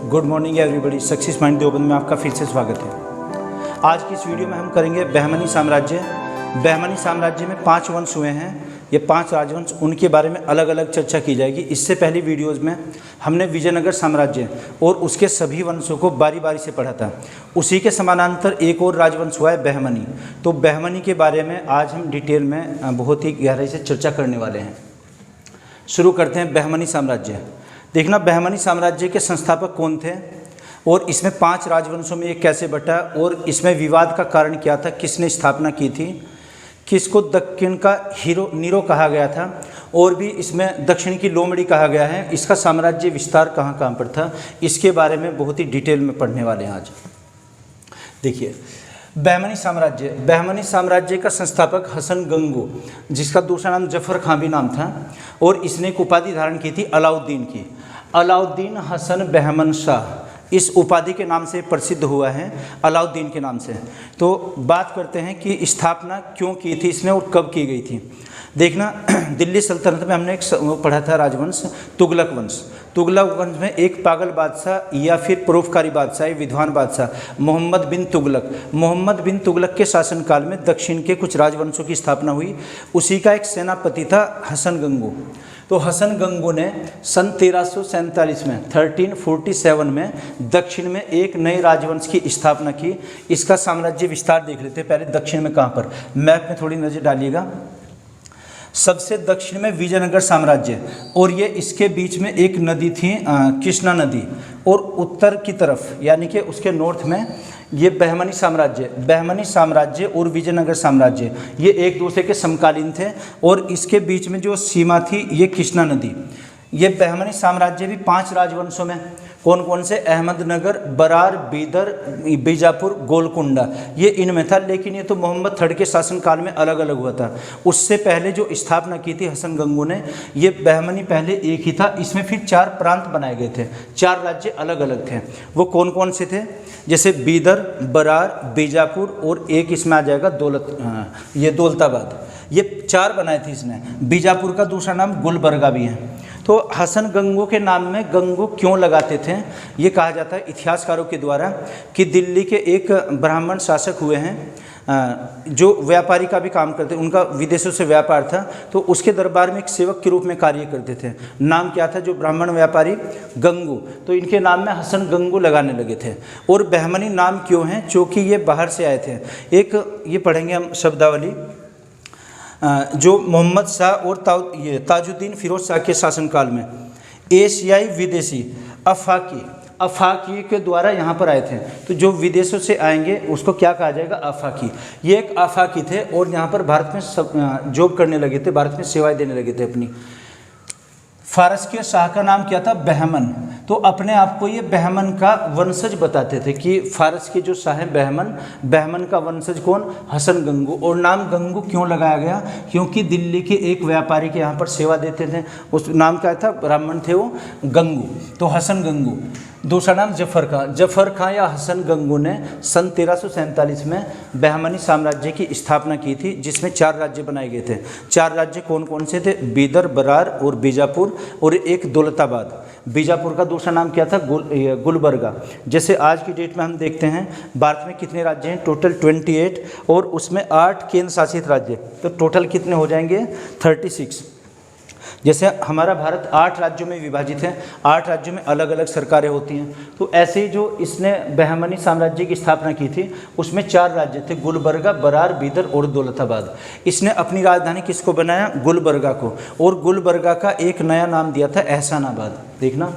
Good morning everybody. Success mind Deoband में आपका फिर से स्वागत है। आज की इस वीडियो में हम करेंगे बहमनी साम्राज्य। बहमनी साम्राज्य में 5 वंश हुए हैं, ये 5 राजवंश, उनके बारे में अलग अलग चर्चा की जाएगी। इससे पहली वीडियोज़ में हमने विजयनगर साम्राज्य और उसके सभी वंशों को बारी बारी से पढ़ा था। उसी के समानांतर एक और राजवंश हुआ है बहमनी। तो बहमनी के बारे में आज हम डिटेल में बहुत ही गहराई से चर्चा करने वाले हैं। शुरू करते हैं बहमनी साम्राज्य। देखना, बहमनी साम्राज्य के संस्थापक कौन थे और इसमें 5 राजवंशों में ये कैसे बटा और इसमें विवाद का कारण क्या था, किसने स्थापना की थी, किसको दक्षिण का नीरो कहा गया था और भी इसमें दक्षिण की लोमड़ी कहा गया है। इसका साम्राज्य विस्तार कहाँ कहाँ पर था, इसके बारे में बहुत ही डिटेल में पढ़ने वाले हैं आज। देखिए, बहमनी साम्राज्य का संस्थापक हसन गंगू, जिसका दूसरा नाम जफर खां भी नाम था, और इसने एक उपाधि धारण की थी अलाउद्दीन की। अलाउद्दीन हसन बहमन शाह इस उपाधि के नाम से प्रसिद्ध हुआ है, अलाउद्दीन के नाम से। तो बात करते हैं कि स्थापना क्यों की थी इसने और कब की गई थी। देखना, दिल्ली सल्तनत में हमने एक पढ़ा था राजवंश तुगलक वंश। तुगलक वंश में एक पागल बादशाह या फिर परोपकारी बादशाह, विद्वान बादशाह मोहम्मद बिन तुगलक के शासनकाल में दक्षिण के कुछ राजवंशों की स्थापना हुई। उसी का एक सेनापति था हसन गंगू। तो हसन गंगू ने सन 1347 में 1347 में दक्षिण में एक नए राजवंश की स्थापना की। इसका साम्राज्य विस्तार देख लेते हैं। पहले दक्षिण में कहाँ पर, मैप में थोड़ी नज़र डालिएगा। सबसे दक्षिण में विजयनगर साम्राज्य, और ये इसके बीच में एक नदी थी कृष्णा नदी, और उत्तर की तरफ यानी कि उसके नॉर्थ में ये बहमनी साम्राज्य और विजयनगर साम्राज्य ये एक दूसरे के समकालीन थे, और इसके बीच में जो सीमा थी ये कृष्णा नदी। ये बहमनी साम्राज्य भी 5 राजवंशों में, कौन कौन से, अहमदनगर, बरार, बीदर, बीजापुर, गोलकुंडा, ये इनमें था। लेकिन ये तो मोहम्मद III के शासनकाल में अलग अलग हुआ था। उससे पहले जो स्थापना की थी हसन गंगू ने, ये बहमनी पहले एक ही था। इसमें फिर 4 प्रांत बनाए गए थे, 4 राज्य अलग अलग थे। वो कौन कौन से थे, जैसे बीदर, बरार, बीजापुर, और एक इसमें आ जाएगा दौलताबाद। ये 4 बनाए थे इसने। बीजापुर का दूसरा नाम गुलबर्गा भी है। तो हसन गंगू के नाम में गंगू क्यों लगाते थे, ये कहा जाता है इतिहासकारों के द्वारा कि दिल्ली के एक ब्राह्मण शासक हुए हैं जो व्यापारी का भी काम करते, उनका विदेशों से व्यापार था। तो उसके दरबार में एक सेवक के रूप में कार्य करते थे। नाम क्या था जो ब्राह्मण व्यापारी, गंगू। तो इनके नाम में हसन गंगू लगाने लगे थे। और बहमनी नाम क्यों है, क्योंकि ये बाहर से आए थे। एक ये पढ़ेंगे हम शब्दावली, जो मोहम्मद शाह और ताजुद्दीन फिरोज शाह के शासनकाल में एशियाई विदेशी अफाकी के द्वारा यहाँ पर आए थे। तो जो विदेशों से आएंगे उसको क्या कहा जाएगा, अफाकी। ये एक अफाकी थे और यहाँ पर भारत में जॉब करने लगे थे, भारत में सेवाएं देने लगे थे अपनी। फारस के शाह का नाम क्या था, बहमन। तो अपने आप को ये बहमन का वंशज बताते थे कि फारस के जो शाह है बहमन का वंशज कौन, हसन गंगू। और नाम गंगू क्यों लगाया गया, क्योंकि दिल्ली के एक व्यापारी के यहाँ पर सेवा देते थे, उस नाम क्या था, ब्राह्मण थे वो, गंगू। तो हसन गंगू। दूसरा नाम जफर खां या हसन गंगू ने सन 1347 में बहमनी साम्राज्य की स्थापना की थी, जिसमें 4 राज्य बनाए गए थे। 4 राज्य कौन कौन से थे, बीदर, बरार और बीजापुर, और एक दौलताबाद। बीजापुर का दूसरा नाम क्या था, गुलबर्गा। जैसे आज की डेट में हम देखते हैं भारत में कितने राज्य हैं, टोटल 28, और उसमें 8 केंद्र शासित राज्य। तो टोटल कितने हो जाएंगे, 36। जैसे हमारा भारत 8 राज्यों में विभाजित है, 8 राज्यों में अलग अलग सरकारें होती हैं। तो ऐसे ही जो इसने बहमनी साम्राज्य की स्थापना की थी उसमें 4 राज्य थे, गुलबर्गा, बरार, बीदर और दौलताबाद। इसने अपनी राजधानी किसको बनाया, गुलबर्गा को। और गुलबर्गा का एक नया नाम दिया था एहसानाबाद। देखना,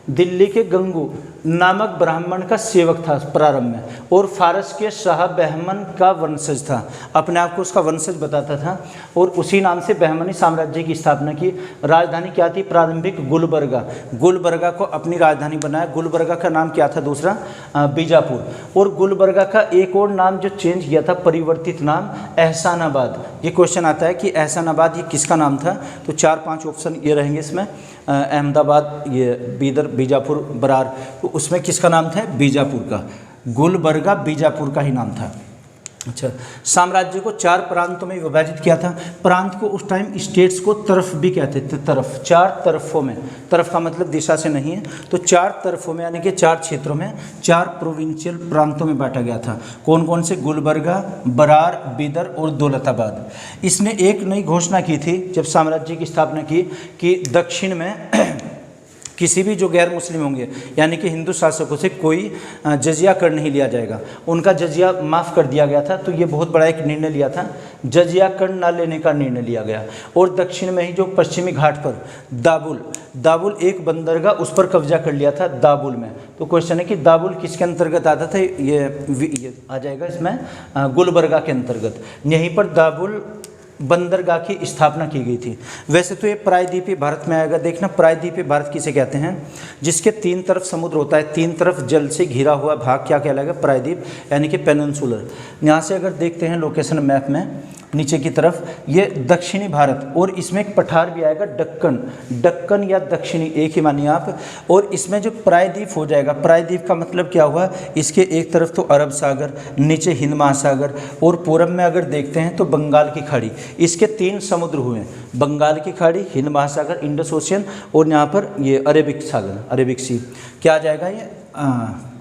दिल्ली के गंगू नामक ब्राह्मण का सेवक था प्रारंभ में, और फारस के शाह बहमन का वंशज था, अपने आप को उसका वंशज बताता था, और उसी नाम से बहमनी साम्राज्य की स्थापना की। राजधानी क्या थी प्रारंभिक, गुलबर्गा को अपनी राजधानी बनाया। गुलबर्गा का नाम क्या था दूसरा, बीजापुर। और गुलबर्गा का एक और नाम जो चेंज किया था, परिवर्तित नाम, एहसानाबाद। ये क्वेश्चन आता है कि एहसानाबाद ये किसका नाम था, तो 4-5 ऑप्शन ये रहेंगे इसमें, अहमदाबाद, ये बीदर, बीजापुर, बरार। तो उसमें किसका नाम था, बीजापुर का। गुलबर्गा बीजापुर का ही नाम था। अच्छा, साम्राज्य को 4 प्रांतों में विभाजित किया था। प्रांत को उस टाइम स्टेट्स को तरफ भी कहते थे, तरफ, 4 तरफों में, तरफ का मतलब दिशा से नहीं है, तो 4 तरफों में यानी कि 4 क्षेत्रों में 4 प्रोविंशियल प्रांतों में बांटा गया था। कौन कौन से? गुलबर्गा, बरार, बीदर और दौलताबाद। इसने एक नई घोषणा की थी जब साम्राज्य की स्थापना की कि दक्षिण में किसी भी जो गैर मुस्लिम होंगे यानी कि हिंदू शासकों से कोई जजिया कर नहीं लिया जाएगा। उनका जजिया माफ़ कर दिया गया था। तो ये बहुत बड़ा एक निर्णय लिया था, जजिया कर ना लेने का निर्णय लिया गया। और दक्षिण में ही जो पश्चिमी घाट पर दाबुल एक बंदरगाह, उस पर कब्जा कर लिया था दाबुल में। तो क्वेश्चन है कि दाबुल किसके अंतर्गत आता था? ये आ जाएगा इसमें गुलबर्गा के अंतर्गत। यहीं पर दाबुल बंदरगाह की स्थापना की गई थी। वैसे तो ये प्रायद्वीपीय भारत में आएगा। देखना, प्रायद्वीपीय भारत किसे कहते हैं? जिसके 3 तरफ समुद्र होता है, 3 तरफ जल से घिरा हुआ भाग क्या कहलाएगा? प्रायद्वीप, यानी कि पेनिनसुलर। यहाँ से अगर देखते हैं लोकेशन मैप में नीचे की तरफ, ये दक्षिणी भारत, और इसमें एक पठार भी आएगा दक्कन या दक्षिणी, एक ही मानिए आप। और इसमें जो प्रायद्वीप हो जाएगा, प्रायद्वीप का मतलब क्या हुआ? इसके एक तरफ तो अरब सागर, नीचे हिंद महासागर, और पूरब में अगर देखते हैं तो बंगाल की खाड़ी। इसके 3 समुद्र हुए, बंगाल की खाड़ी, हिंद महासागर, इंडस ओशियन, और यहाँ पर ये अरेबिक सागर, अरेबिक सी। क्या आ जाएगा ये?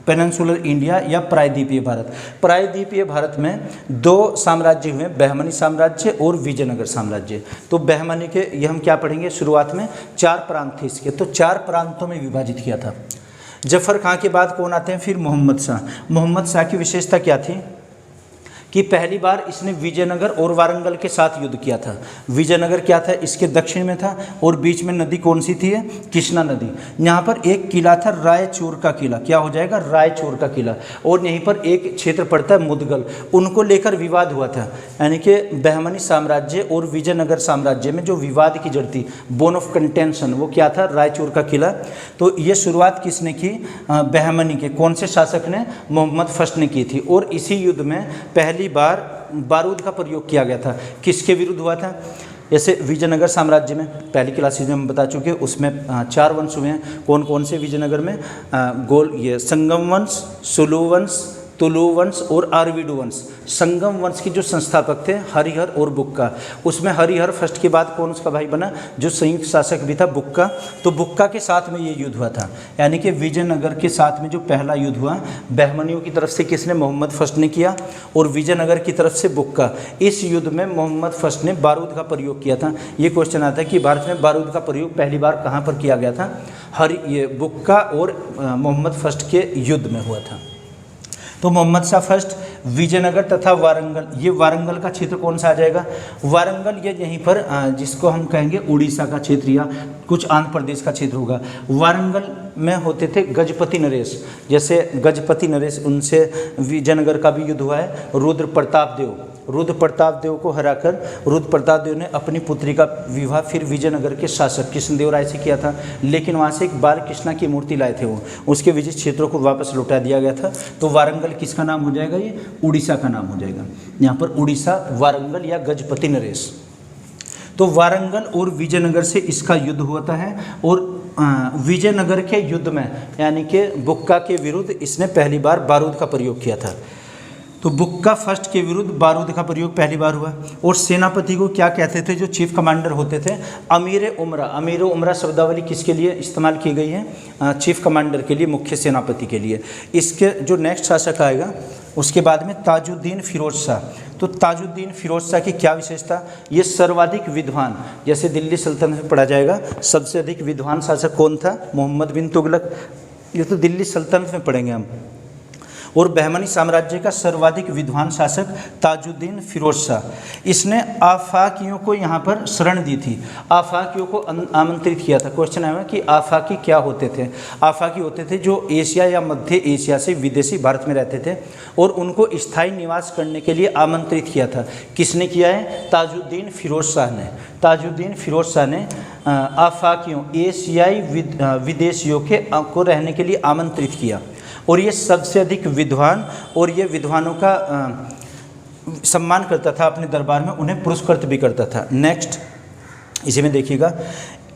पेनिनसुलर इंडिया या प्रायद्वीपीय भारत। प्रायद्वीपीय भारत में 2 साम्राज्य हुए, बहमनी साम्राज्य और विजयनगर साम्राज्य। तो बहमनी के ये हम क्या पढ़ेंगे? शुरुआत में 4 प्रांत थे इसके, तो 4 प्रांतों में विभाजित किया था। जफर खां के बाद कौन आते हैं? फिर मोहम्मद शाह। मोहम्मद शाह की विशेषता क्या थी कि पहली बार इसने विजयनगर और वारंगल के साथ युद्ध किया था। विजयनगर क्या था? इसके दक्षिण में था, और बीच में नदी कौन सी थी? कृष्णा नदी। यहाँ पर एक किला था, रायचूर का किला। क्या हो जाएगा? रायचूर का किला। और यहीं पर एक क्षेत्र पड़ता है मुदगल, उनको लेकर विवाद हुआ था। यानी कि बहमनी साम्राज्य और विजयनगर साम्राज्य में जो विवाद की जड़ थी, बोन ऑफ कंटेंशन, वो क्या था? रायचूर का किला। तो ये शुरुआत किसने की? बहमनी के कौन से शासक ने? मोहम्मद फर्स्ट ने की थी। और इसी युद्ध में पहली बार बारूद का प्रयोग किया गया था। किसके विरुद्ध हुआ था? जैसे विजयनगर साम्राज्य में पहली क्लासेज में हम बता चुके, उसमें 4 वंश हुए हैं। कौन कौन से विजयनगर में? ये संगम वंश, सुलु वंश, तुलु वंश और आरवीडु वंश। संगम वंश के जो संस्थापक थे हरिहर और बुक्का, उसमें हरिहर फर्स्ट के बाद कौन उसका भाई बना? जो संयुक्त शासक भी था, बुक्का। तो बुक्का के साथ में ये युद्ध हुआ था, यानी कि विजयनगर के साथ में जो पहला युद्ध हुआ, बहमनियों की तरफ से किसने? मोहम्मद फर्स्ट ने किया, और विजयनगर की तरफ से बुक्का। इस युद्ध में मोहम्मद फर्स्ट ने बारूद का प्रयोग किया था। ये क्वेश्चन आता है कि भारत में बारूद का प्रयोग पहली बार कहाँ पर किया गया था? ये बुक्का और मोहम्मद फर्स्ट के युद्ध में हुआ था। तो मोहम्मद शाह फर्स्ट, विजयनगर तथा वारंगल। ये वारंगल का क्षेत्र कौन सा आ जाएगा? वारंगल ये यहीं पर जिसको हम कहेंगे उड़ीसा का क्षेत्र या कुछ आंध्र प्रदेश का क्षेत्र होगा। वारंगल में होते थे गजपति नरेश। जैसे गजपति नरेश, उनसे विजयनगर का भी युद्ध हुआ है। रुद्र प्रताप देव को हराकर रुद्र प्रताप देव ने अपनी पुत्री का विवाह फिर विजयनगर के शासक कृष्णदेव राय से किया था, लेकिन वहाँ से एक बाल कृष्णा की मूर्ति लाए थे वो, उसके विजित क्षेत्रों को वापस लौटा दिया गया था। तो वारंगल किसका नाम हो जाएगा? ये उड़ीसा का नाम हो जाएगा। यहाँ पर उड़ीसा, वारंगल या गजपति नरेश। तो वारंगल और विजयनगर से इसका युद्ध होता है, और विजयनगर के युद्ध में यानी कि बुक्का के विरुद्ध इसने पहली बार बारूद का प्रयोग किया था। तो बुक्का फर्स्ट के विरुद्ध बारूद का प्रयोग पहली बार हुआ। और सेनापति को क्या कहते थे? जो चीफ कमांडर होते थे, अमीर उमरा। अमीर उमरा शब्दावली किसके लिए इस्तेमाल की गई है? चीफ कमांडर के लिए, मुख्य सेनापति के लिए। इसके जो नेक्स्ट शासक आएगा उसके बाद में ताजुद्दीन फिरोज शाह। तो ताजुद्दीन फिरोज शाह की क्या विशेषता? ये सर्वाधिक विद्वान, जैसे दिल्ली सल्तनत में पढ़ा जाएगा, सबसे अधिक विद्वान शासक कौन था? मोहम्मद बिन तुगलक। ये तो दिल्ली सल्तनत में पढ़ेंगे हम। और बहमनी साम्राज्य का सर्वाधिक विद्वान शासक ताजुद्दीन फिरोज शाह। इसने आफाकियों को यहाँ पर शरण दी थी, आफाकियों को आमंत्रित किया था। क्वेश्चन आया कि आफाकी क्या होते थे? आफाकी होते थे जो एशिया या मध्य एशिया से विदेशी भारत में रहते थे, और उनको स्थायी निवास करने के लिए आमंत्रित किया था। किसने किया है? ताजुद्दीन फिरोज शाह ने। ताजुद्दीन फिरोज शाह ने आफाकियों, एशियाई विदेशियों को रहने के लिए आमंत्रित किया, और ये सबसे अधिक विद्वान, और ये विद्वानों का सम्मान करता था अपने दरबार में, उन्हें पुरस्कृत भी करता था। नेक्स्ट इसी में देखिएगा,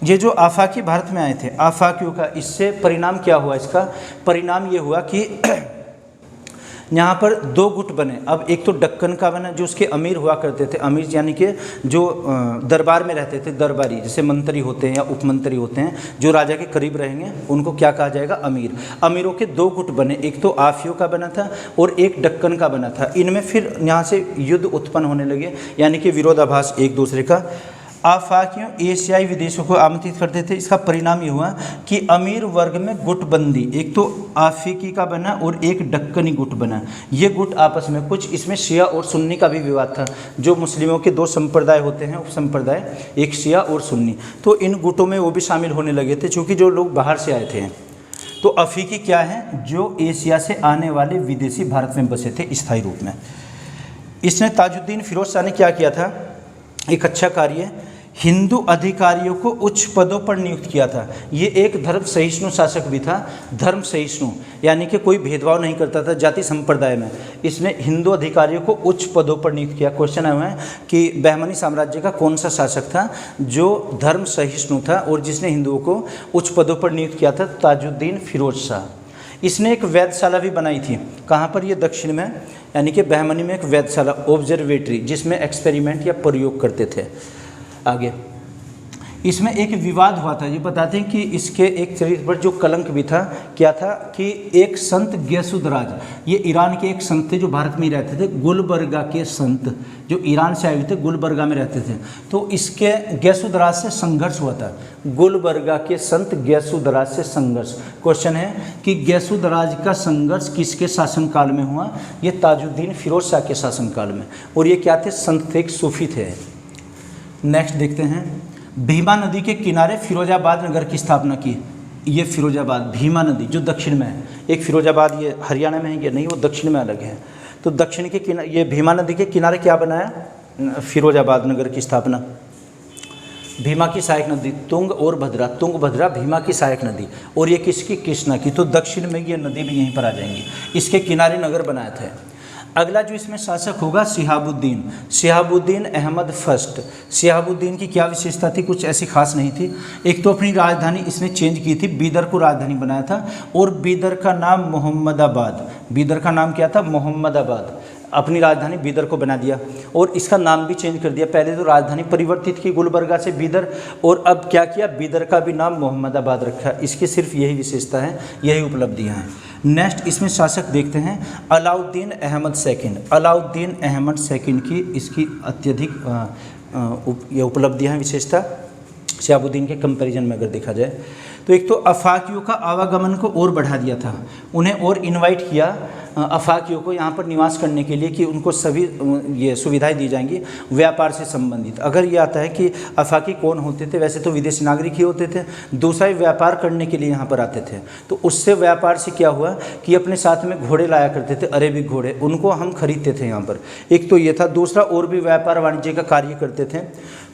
ये जो आफाकी भारत में आए थे, आफाकियों का, इससे परिणाम क्या हुआ? इसका परिणाम ये हुआ कि यहाँ पर दो गुट बने। अब एक तो दक्कन का बना जो उसके अमीर हुआ करते थे, अमीर यानी कि जो दरबार में रहते थे, दरबारी जैसे मंत्री होते हैं या उपमंत्री होते हैं, जो राजा के करीब रहेंगे उनको क्या कहा जाएगा, अमीर। अमीरों के दो गुट बने, एक तो आफियों का बना था और एक दक्कन का बना था। इनमें फिर यहाँ से युद्ध उत्पन्न होने लगे, यानी कि विरोधाभास एक दूसरे का। आफाकियों एशियाई विदेशों को आमंत्रित करते थे। इसका परिणाम ये हुआ कि अमीर वर्ग में गुटबंदी, एक तो आफिकी का बना और एक दक्कनी गुट बना। ये गुट आपस में कुछ, इसमें शिया और सुन्नी का भी विवाद था। जो मुस्लिमों के दो संप्रदाय होते हैं, उप संप्रदाय, एक शिया और सुन्नी, तो इन गुटों में वो भी शामिल होने लगे थे, चूँकि जो लोग बाहर से आए थे। तो अफीकी क्या है, जो एशिया से आने वाले विदेशी भारत में बसे थे स्थायी रूप में। इसने ताजुद्दीन फिरोज शाह ने क्या किया था, एक अच्छा कार्य, हिंदू अधिकारियों को उच्च पदों पर नियुक्त किया था। ये एक धर्म सहिष्णु शासक भी था, धर्म सहिष्णु यानी कि कोई भेदभाव नहीं करता था जाति संप्रदाय में। इसने हिंदू अधिकारियों को उच्च पदों पर नियुक्त किया। क्वेश्चन आया हुआ है कि बहमनी साम्राज्य का कौन सा शासक था जो धर्म सहिष्णु था और जिसने हिंदुओं को उच्च पदों पर नियुक्त किया था, ताजुद्दीन फिरोज शाह। इसने एक वेधशाला भी बनाई थी, कहाँ पर, ये दक्षिण में, यानी कि बहमनी में एक वेधशाला, ऑब्जर्वेटरी, जिसमें एक्सपेरिमेंट या प्रयोग करते थे। आगे इसमें एक विवाद हुआ था, ये बताते हैं कि इसके एक चरित्र पर जो कलंक भी था, क्या था कि एक संत गैसुदराज, ये ईरान के एक संत थे जो भारत में ही रहते थे, गुलबर्गा के संत जो ईरान से आए हुए थे, गुलबर्गा में रहते थे। तो इसके गैसुदराज से संघर्ष हुआ था, गुलबर्गा के संत गैसुदराज से संघर्ष। क्वेश्चन है कि गैसुदराज का संघर्ष किसके शासनकाल में हुआ, ये ताजुद्दीन फिरोज शाह के शासनकाल में। और ये क्या थे, संत थे, एक सूफी थे। नेक्स्ट देखते हैं, भीमा नदी के किनारे फिरोजाबाद नगर की स्थापना की। ये फिरोजाबाद, भीमा नदी जो दक्षिण में है, एक फिरोजाबाद ये हरियाणा में है या नहीं, वो दक्षिण में अलग है। तो दक्षिण के किनारे, ये भीमा नदी के किनारे क्या बनाया, फिरोजाबाद नगर की स्थापना। भीमा की सहायक नदी तुंग और भद्रा, तुंग भद्रा भीमा की सहायक नदी, और ये किसकी, कृष्णा की। तो दक्षिण में ये नदी भी यहीं पर आ जाएंगी, इसके किनारे नगर बनाए थे। अगला जो इसमें शासक होगा, शिहाबुद्दीन, शिहाबुद्दीन अहमद फर्स्ट। शिहाबुद्दीन की क्या विशेषता थी, कुछ ऐसी खास नहीं थी। एक तो अपनी राजधानी इसने चेंज की थी, बीदर को राजधानी बनाया था, और बीदर का नाम मोहम्मदाबाद, बीदर का नाम क्या था, मोहम्मदाबाद, अपनी राजधानी बीदर को बना दिया। और इसका नाम भी चेंज कर दिया, पहले तो राजधानी परिवर्तित की गुलबर्गा से बीदर, और अब क्या किया, बीदर का भी नाम मोहम्मदाबाद रखा। इसकी सिर्फ यही विशेषता है, यही उपलब्धियां हैं। नेक्स्ट इसमें शासक देखते हैं, अलाउद्दीन अहमद सेकंड। अलाउद्दीन अहमद सेकंड की इसकी अत्यधिक ये उपलब्धियां हैं, विशेषता शिहाबुद्दीन के कंपैरिजन में अगर देखा जाए तो। एक तो अफाकियों का आवागमन को और बढ़ा दिया था, उन्हें और इनवाइट किया अफाकियों को यहाँ पर निवास करने के लिए, कि उनको सभी ये सुविधाएं दी जाएंगी व्यापार से संबंधित। अगर ये आता है कि अफाकी कौन होते थे, वैसे तो विदेशी नागरिक ही होते थे, दूसरा व्यापार करने के लिए यहाँ पर आते थे। तो उससे व्यापार से क्या हुआ कि अपने साथ में घोड़े लाया करते थे, अरेबिक घोड़े, उनको हम खरीदते थे यहाँ पर। एक तो ये था, दूसरा और भी व्यापार वाणिज्य का कार्य करते थे।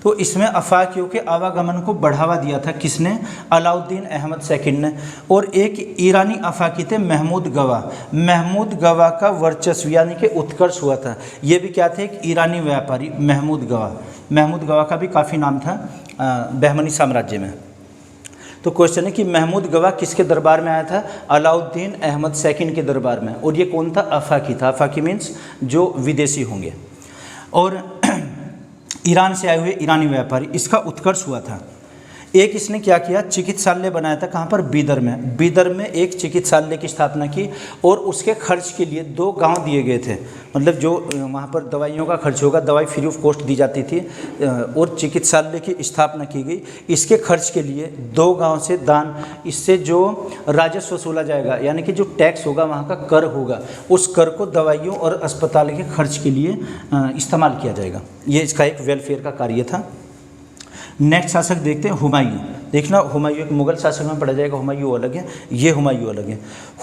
तो इसमें अफाकियों के आवागमन को बढ़ावा दिया था किसने, अलाउद्दीन अहमद सेकंड ने। और एक ईरानी अफाकी थे, महमूद गवा। महमूद गवा का वर्चस्व यानी कि उत्कर्ष हुआ था। ये भी क्या थे, एक ईरानी व्यापारी, महमूद गवा। महमूद गवा का भी काफ़ी नाम था बहमनी साम्राज्य में। तो क्वेश्चन है कि महमूद गवा किसके दरबार में आया था, अलाउद्दीन अहमद सेकंड के दरबार में। और ये कौन था, अफाकी था। अफाकी मीन्स जो विदेशी होंगे, और ईरान से आए हुए ईरानी व्यापारी। इसका उत्कर्ष हुआ था। एक इसने क्या किया, चिकित्सालय बनाया था, कहाँ पर, बीदर में। बीदर में एक चिकित्सालय की स्थापना की, और उसके खर्च के लिए 2 गांव दिए गए थे। मतलब जो वहाँ पर दवाइयों का खर्च होगा, दवाई फ्री ऑफ कॉस्ट दी जाती थी, और चिकित्सालय की स्थापना की गई। इसके खर्च के लिए 2 गांव से दान, इससे जो राजस्व वसूला जाएगा, यानी कि जो टैक्स होगा, वहाँ का कर होगा, उस कर को दवाइयों और अस्पताल के खर्च के लिए इस्तेमाल किया जाएगा। ये इसका एक वेलफेयर का कार्य था। नेक्स्ट शासक देखते हैं, हुमायूं। देखना, हुमायूं एक मुगल शासक में पढ़ा जाएगा, हुमायूं अलग है, ये हुमायूं अलग है।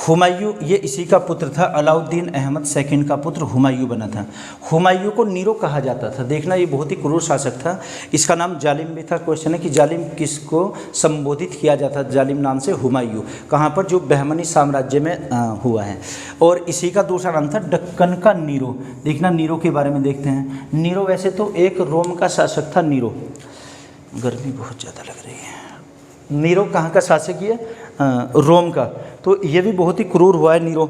हुमायूं ये इसी का पुत्र था, अलाउद्दीन अहमद सेकंड का पुत्र हुमायूं बना था। हुमायूं को नीरो कहा जाता था। देखना, ये बहुत ही क्रूर शासक था। इसका नाम जालिम भी था। क्वेश्चन है कि जालिम किसको संबोधित किया जाता, जालिम नाम से हुमायूं, कहाँ पर, जो बहमनी साम्राज्य में हुआ है। और इसी का दूसरा नाम था दक्कन का नीरो। देखना, नीरो के बारे में देखते हैं। नीरो वैसे तो एक रोम का शासक था। नीरो, गर्मी बहुत ज़्यादा लग रही है। नीरो कहाँ का शासक है, रोम का। तो ये भी बहुत ही क्रूर हुआ है नीरो।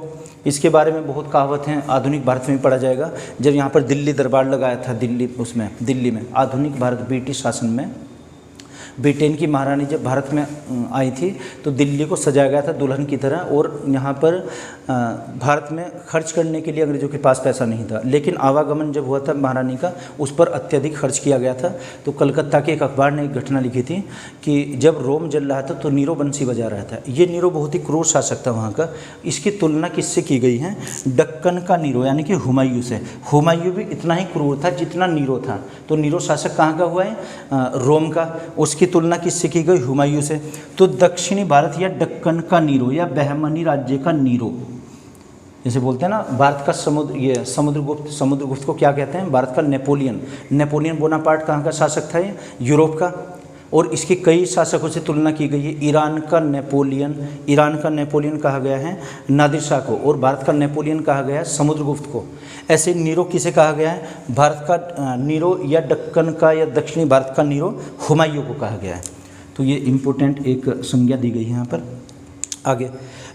इसके बारे में बहुत कहावत हैं, आधुनिक भारत में भी पढ़ा जाएगा। जब यहाँ पर दिल्ली दरबार लगाया था, दिल्ली में आधुनिक भारत ब्रिटिश शासन में ब्रिटेन की महारानी जब भारत में आई थी तो दिल्ली को सजाया गया था दुल्हन की तरह, और यहाँ पर भारत में खर्च करने के लिए अंग्रेज़ों के पास पैसा नहीं था, लेकिन आवागमन जब हुआ था महारानी का उस पर अत्यधिक खर्च किया गया था। तो कलकत्ता के एक अखबार ने एक घटना लिखी थी कि जब रोम जल रहा था तो नीरो बंसी बजा रहा था। ये नीरो बहुत ही क्रूर शासक था वहाँ का। इसकी तुलना किससे की गई है? दक्कन का नीरो यानी कि हुमायूं से। हुमायूं भी इतना ही क्रूर था जितना नीरो था। तो नीरो शासक कहाँ का हुआ है? रोम का। उसकी तुलना किससे की गई? हुमायूं से। तो दक्षिणी भारत या दक्कन का नीरो या बहमनी राज्य का नीरो, जैसे बोलते हैं ना भारत का समुद्रगुप्त को क्या कहते हैं? भारत का नेपोलियन बोनापार्ट कहाँ का शासक था? ये यूरोप का। और इसकी कई शासकों से तुलना की गई है। ईरान का नेपोलियन कहा गया है नादिर शाह को, और भारत का नेपोलियन कहा गया है समुद्रगुप्त को। ऐसे नीरो किसे कहा गया है? भारत का नीरो या दक्कन का या दक्षिणी भारत का नीरो हुमायूं को कहा गया है। तो ये इम्पोर्टेंट एक संज्ञा दी गई है यहाँ पर। आगे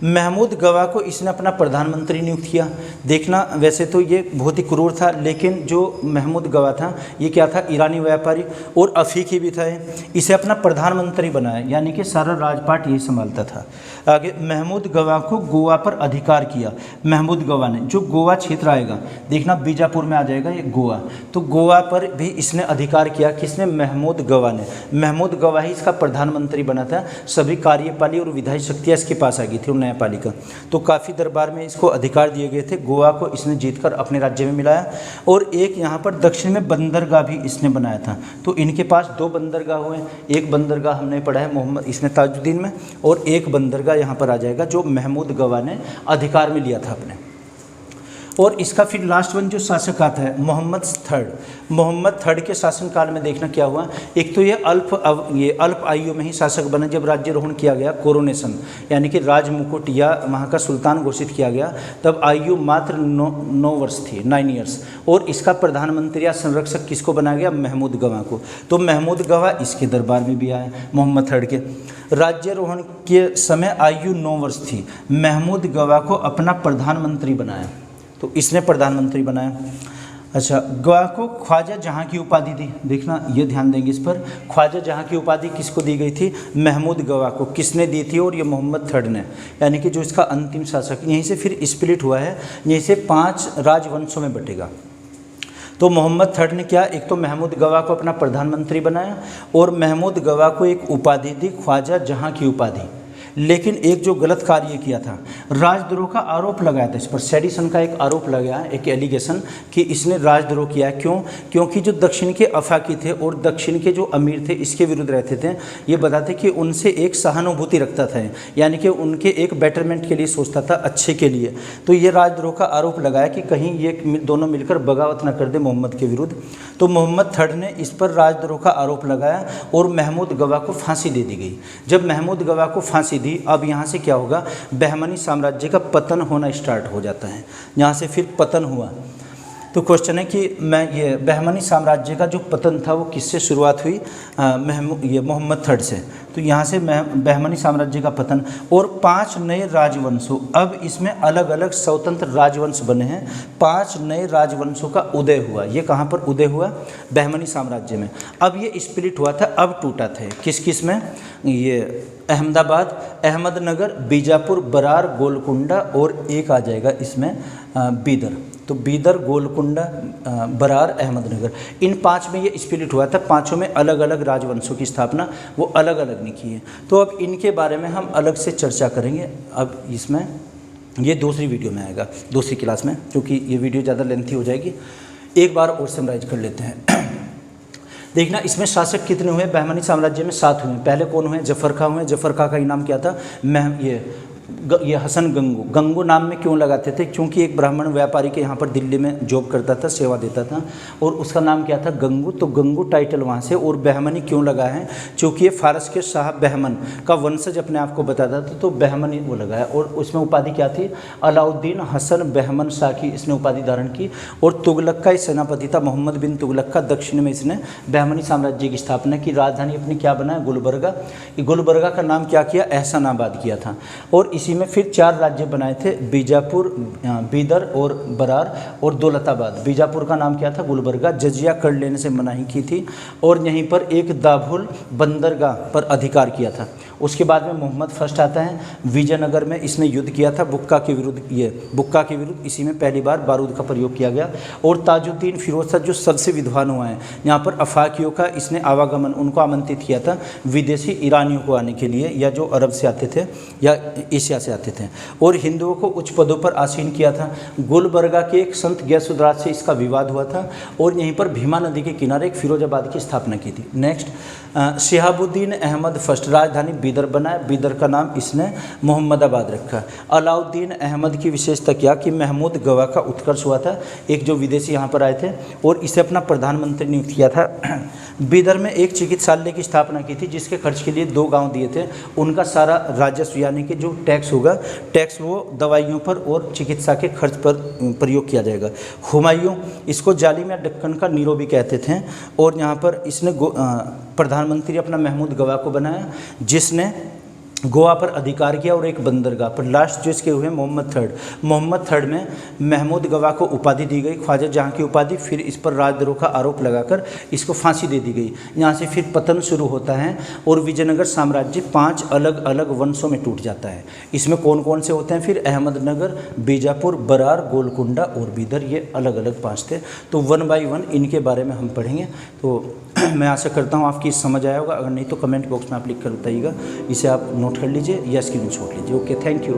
महमूद गवा को इसने अपना प्रधानमंत्री नियुक्त किया। देखना वैसे तो ये बहुत ही क्रूर था, लेकिन जो महमूद गवा था ये क्या था? ईरानी व्यापारी और अफीकी भी था। इसे अपना प्रधानमंत्री बनाया, यानी कि सारा राजपाट यही संभालता था। आगे महमूद गवा को गोवा पर अधिकार किया। महमूद गवा ने, जो गोवा क्षेत्र आएगा, देखना बीजापुर में आ जाएगा ये गोवा, तो गोवा पर भी इसने अधिकार किया। किसने? महमूद गवा ने। महमूद गवा ही इसका प्रधानमंत्री बना था। सभी कार्यपाली और विधायी शक्तियाँ इसके पास आ गई थी, न्यायपालिका। तो काफ़ी दरबार में इसको अधिकार दिए गए थे। गोवा को इसने जीतकर अपने राज्य में मिलाया। और एक यहाँ पर दक्षिण में बंदरगाह भी इसने बनाया था। तो इनके पास 2 बंदरगाह हुए। एक बंदरगाह हमने पढ़ा है इसने ताजुद्दीन में, और एक बंदरगाह यहाँ पर आ जाएगा जो महमूद गवा ने अधिकार में लिया था अपने। और इसका फिर लास्ट वन जो शासक आता है मोहम्मद थर्ड के शासनकाल में देखना क्या हुआ। एक तो ये अल्प आयु में ही शासक बने। जब राज्यारोहण किया गया, कोरोनेशन यानी कि राजमुकुट या वहाँ का सुल्तान घोषित किया गया, तब आयु मात्र 9 वर्ष थी, 9 ईयर्स। और इसका प्रधानमंत्री या संरक्षक किसको बनाया गया? महमूद गवा को। तो महमूद गवा इसके दरबार में भी आए। मोहम्मद थर्ड के राज्यारोहण के समय आयु 9 वर्ष थी। महमूद गवा को अपना प्रधानमंत्री बनाया, तो इसने प्रधानमंत्री बनाया। अच्छा, गवा को ख्वाजा जहाँ की उपाधि दी। देखना ये ध्यान देंगे इस पर। ख्वाजा जहाँ की उपाधि किसको दी गई थी? महमूद गवा को। किसने दी थी? और ये मोहम्मद थर्ड ने, यानी कि जो इसका अंतिम शासक। यहीं से फिर स्प्लिट हुआ है, यहीं से 5 राजवंशों में बटेगा। तो मोहम्मद थर्ड ने क्या? एक तो महमूद गवा को अपना प्रधानमंत्री बनाया, और महमूद गवा को एक उपाधि दी, ख्वाजा जहाँ की उपाधि। लेकिन एक जो गलत कार्य किया था, राजद्रोह का आरोप लगाया था इस पर। सेडिशन का एक आरोप लगाया, एक एलिगेशन कि इसने राजद्रोह किया। क्यों? क्योंकि जो दक्षिण के अफाकी थे और दक्षिण के जो अमीर थे इसके विरुद्ध रहते थे। ये बताते कि उनसे एक सहानुभूति रखता था, यानी कि उनके एक बेटरमेंट के लिए सोचता था, अच्छे के लिए। तो ये राजद्रोह का आरोप लगाया कि कहीं ये दोनों मिलकर बगावत न कर दे मोहम्मद के विरुद्ध। तो मोहम्मद थर्ड ने इस पर राजद्रोह का आरोप लगाया और महमूद गवा को फांसी दे दी गई। जब महमूद गवा को फांसी दी, अब यहाँ से क्या होगा? बहमनी साम्राज्य का पतन होना स्टार्ट हो जाता है। यहाँ से फिर पतन हुआ। तो क्वेश्चन है कि ये बहमनी साम्राज्य का जो पतन था वो किससे शुरुआत हुई? मोहम्मद थर्ड से। तो यहाँ से बहमनी साम्राज्य का पतन, और 5 नए राजवंशों, अब इसमें अलग अलग स्वतंत्र राजवंश बने हैं। 5 नए राजवंशों का उदय हुआ। ये कहाँ पर उदय हुआ? बहमनी साम्राज्य में। अब ये स्प्लिट हुआ था, अब टूटा था। किस किस में? ये अहमदाबाद, अहमदनगर, बीजापुर, बरार, गोलकुंडा, और एक आ जाएगा इसमें बीदर। तो बीदर, गोलकुंडा, बरार, अहमदनगर, इन 5 में ये स्प्लिट हुआ था। 5 में अलग अलग राजवंशों की स्थापना वो अलग अलग ने की है। तो अब इनके बारे में हम अलग से चर्चा करेंगे। अब इसमें ये दूसरी वीडियो में आएगा, दूसरी क्लास में, क्योंकि ये वीडियो ज़्यादा लेंथी हो जाएगी। एक बार और समराइज कर लेते हैं। देखना इसमें शासक कितने हुए? बहमनी साम्राज्य में 7 हुए। पहले कौन हुए? जफर खां हुए। जफर खां का इनाम क्या था? ये हसन गंगू नाम में क्यों लगाते थे? क्योंकि एक ब्राह्मण व्यापारी के यहाँ पर दिल्ली में जॉब करता था, सेवा देता था, और उसका नाम क्या था? गंगू। तो गंगू टाइटल वहाँ से। और बहमनी क्यों लगा है? क्योंकि ये फारस के शाह बहमन का वंशज अपने आप को बताता था, तो बहमनी वो लगाया। और उसमें उपाधि क्या थी? अलाउद्दीन हसन बहमन शाह की इसने उपाधि धारण की। और तुगलक का सेनापति था मोहम्मद बिन तुगलक का। दक्षिण में इसने बहमनी साम्राज्य की स्थापना की। राजधानी अपनी क्या बनाया? गुलबर्गा। गुलबर्गा का नाम क्या किया? एहसानाबाद किया था। और इसी में फिर 4 राज्य बनाए थे, बीजापुर, बीदर और बरार और दौलताबाद। बीजापुर का नाम क्या था? गुलबर्गा। जजिया कर लेने से मनाही की थी और यहीं पर एक दाभुल बंदरगाह पर अधिकार किया था। उसके बाद में मोहम्मद फर्स्ट आता है, विजयनगर में इसने युद्ध किया था बुक्का के विरुद्ध। इसी में पहली बार बारूद का प्रयोग किया गया। और ताजुद्दीन फिरोज शाह जो सबसे विद्वान हुआ है, यहाँ पर अफाकियों का इसने आवागमन, उनको आमंत्रित किया था विदेशी ईरानियों को आने के लिए, या जो अरब से आते थे या एशिया से आते थे। और हिंदुओं को उच्च पदों पर आसीन किया था। गुलबर्गा के एक संत गैसुदराज से इसका विवाद हुआ था और यहीं पर भीमा नदी के किनारे एक फिरोजाबाद की स्थापना की थी। नेक्स्ट, शिहाबुद्दीन अहमद फर्स्ट, राजधानी बीदर बनाया। बीदर का नाम इसने मोहम्मदाबाद रखा। अलाउद्दीन अहमद की विशेषता क्या कि महमूद गवा का उत्कर्ष हुआ था, एक जो विदेशी यहाँ पर आए थे, और इसे अपना प्रधानमंत्री नियुक्त किया था। बीदर में एक चिकित्सालय की स्थापना की थी जिसके खर्च के लिए 2 गांव दिए थे। उनका सारा राजस्व यानी कि जो टैक्स होगा, टैक्स वो दवाइयों पर और चिकित्सा के खर्च पर प्रयोग किया जाएगा। हुमायूं, इसको जालिम या दक्कन का नीरो भी कहते थे, और यहाँ पर इसने प्रधानमंत्री अपना महमूद गवा को बनाया जिसने गोवा पर अधिकार किया और एक बंदरगाह पर। लास्ट जो इसके हुए मोहम्मद थर्ड में महमूद गवा को उपाधि दी गई, ख्वाजा जहाँ की उपाधि। फिर इस पर राजद्रोह का आरोप लगाकर इसको फांसी दे दी गई। यहाँ से फिर पतन शुरू होता है और विजयनगर साम्राज्य 5 अलग अलग वंशों में टूट जाता है। इसमें कौन कौन से होते हैं? फिर अहमदनगर, बीजापुर, बरार, गोलकुंडा और बीदर, ये अलग अलग 5 थे। तो 1 बाय 1 इनके बारे में हम पढ़ेंगे। तो मैं आशा करता हूँ आपकी समझ आया होगा। अगर नहीं तो कमेंट बॉक्स में आप लिख कर बताइएगा। इसे आप नोट कर लीजिए या स्क्रीनशॉट लीजिए। Okay, thank you.